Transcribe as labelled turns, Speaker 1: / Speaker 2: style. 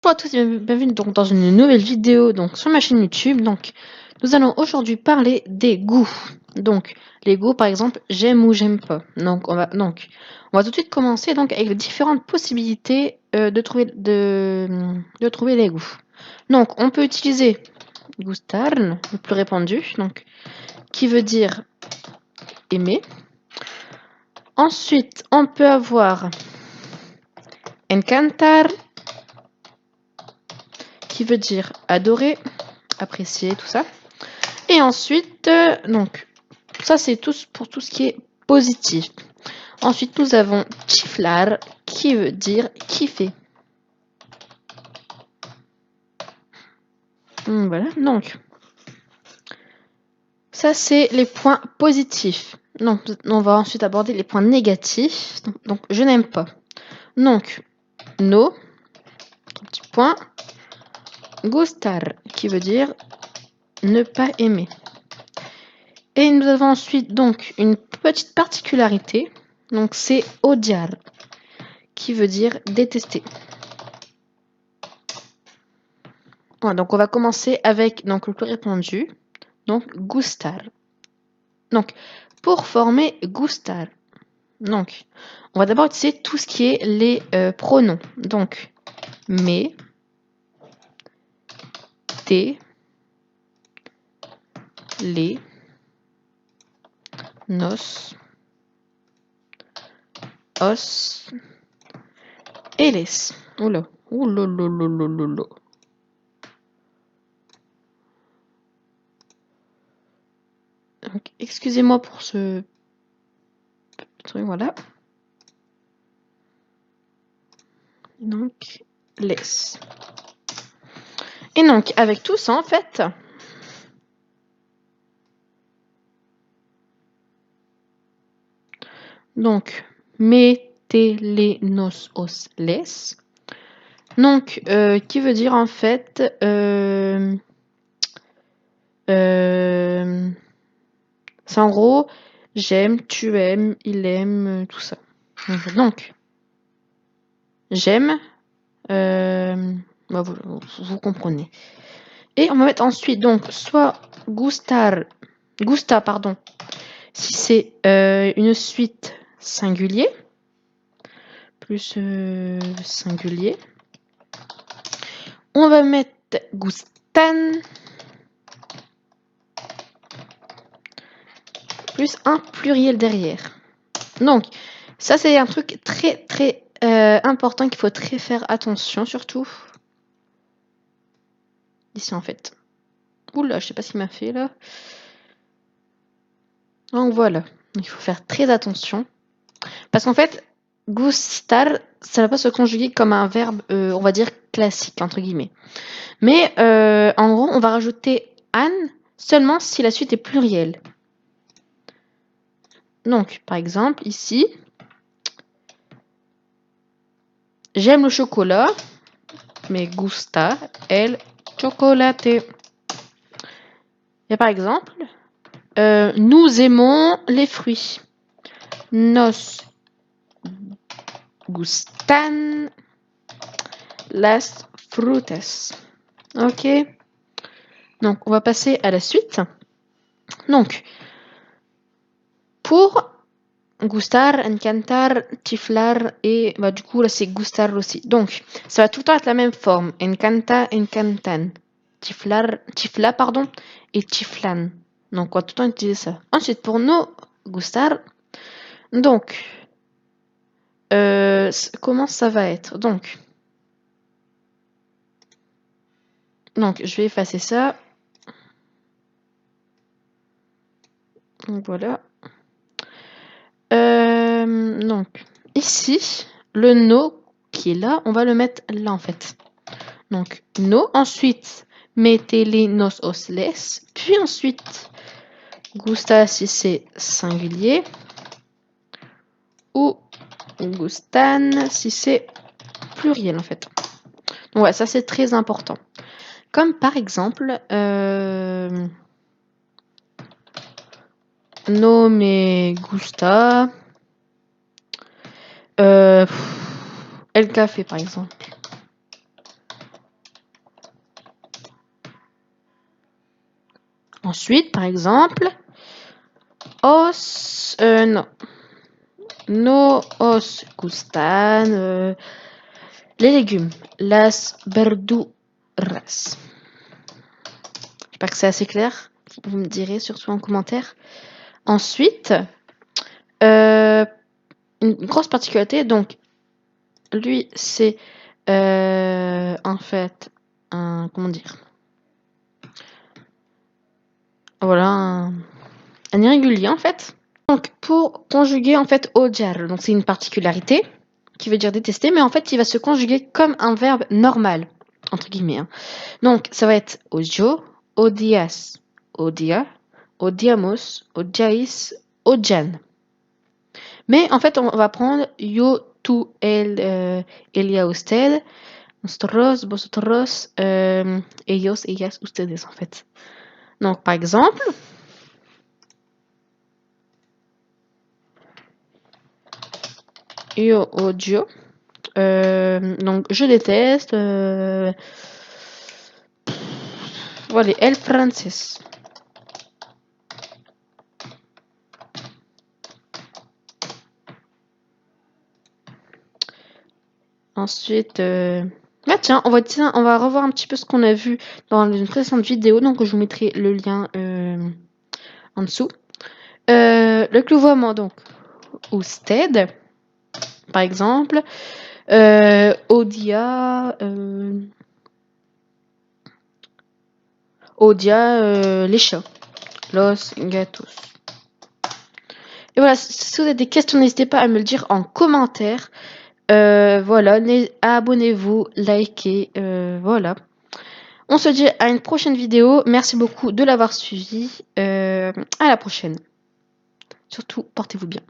Speaker 1: Bonjour à tous et bienvenue donc dans une nouvelle vidéo donc sur ma chaîne YouTube. Donc nous allons aujourd'hui parler des goûts. Donc les goûts par exemple j'aime ou j'aime pas. Donc on va tout de suite commencer donc avec les différentes possibilités de trouver les goûts. Donc on peut utiliser gustar, le plus répandu, donc qui veut dire aimer. Ensuite on peut avoir encantar qui veut dire adorer, apprécier, tout ça. Et ensuite, donc, ça c'est pour tout ce qui est positif. Ensuite, nous avons chiflar qui veut dire kiffer. Voilà, donc, ça c'est les points positifs. Donc, on va ensuite aborder les points négatifs. Donc je n'aime pas. Donc, no, petit point. Gustar qui veut dire ne pas aimer. Et nous avons ensuite donc une petite particularité. Donc c'est odiar qui veut dire détester. Voilà, donc on va commencer avec donc, le plus répandu, donc gustar. Donc pour former gustar, donc on va d'abord utiliser tout ce qui est les pronoms. Donc me, te, les, nos, os et les. Oula, oulolololololo. Donc excusez-moi pour ce truc, voilà. Donc les. Et donc avec tout ça en fait, donc metelenos os les. Donc, qui veut dire en fait, c'est en gros, j'aime, tu aimes, il aime, tout ça. Donc, j'aime, bah, vous comprenez. Et on va mettre ensuite, donc, soit gusta, pardon, si c'est une suite singulier, plus singulier. On va mettre gustan, plus un pluriel derrière. Donc, ça c'est un truc très très important qu'il faut très faire attention surtout. Ici en fait. Oula, je sais pas ce qu'il m'a fait là. Donc voilà, il faut faire très attention. Parce qu'en fait, gustar, ça va pas se conjuguer comme un verbe, on va dire classique, entre guillemets. Mais en gros, on va rajouter an seulement si la suite est plurielle. Donc, par exemple, ici, j'aime le chocolat, mais gusta el chocolate. Et par exemple, nous aimons les fruits. Nos gustan las frutas. Ok. Donc, on va passer à la suite. Donc, pour gustar, encantar, chiflar et bah, du coup là c'est gustar aussi. Donc, ça va tout le temps être la même forme. Encanta, encantan. Chifla, pardon, et chiflan. Donc, on va tout le temps utiliser ça. Ensuite, pour nos gustar, donc, comment ça va être? Donc, je vais effacer ça. Donc, voilà. Donc, ici, le no qui est là, on va le mettre là en fait. Donc, no. Ensuite, mettez-les nos os les. Puis ensuite, gusta si c'est singulier. Ou gustan si c'est pluriel en fait. Donc, ouais, ça c'est très important. Comme par exemple, no me gusta el café par exemple. Ensuite, par exemple, no os gustan les légumes, las verduras. J'espère que c'est assez clair. Vous me direz surtout en commentaire. Ensuite, une grosse particularité, donc lui c'est en fait un, comment dire, voilà, un irrégulier en fait. Donc pour conjuguer en fait odiar, donc c'est une particularité qui veut dire détester, mais en fait il va se conjuguer comme un verbe normal entre guillemets. Hein. Donc ça va être odio, odias, odia, odiamos, odiais, odian. Mais en fait on va prendre yo, tu, él, ella, usted, nosotros, vosotros, ellos, ellas, ustedes en fait. Donc par exemple, yo odio, donc je déteste, voilà, el francés. Ensuite, bah tiens, on va revoir un petit peu ce qu'on a vu dans une précédente vidéo, donc je vous mettrai le lien en dessous. Le clouvoiement, donc, usted, par exemple, odia, les chats, los gatos. Et voilà, si vous avez des questions, n'hésitez pas à me le dire en commentaire. Voilà, abonnez-vous, likez, voilà. On se dit à une prochaine vidéo. Merci beaucoup de l'avoir suivi. À la prochaine. Surtout, portez-vous bien.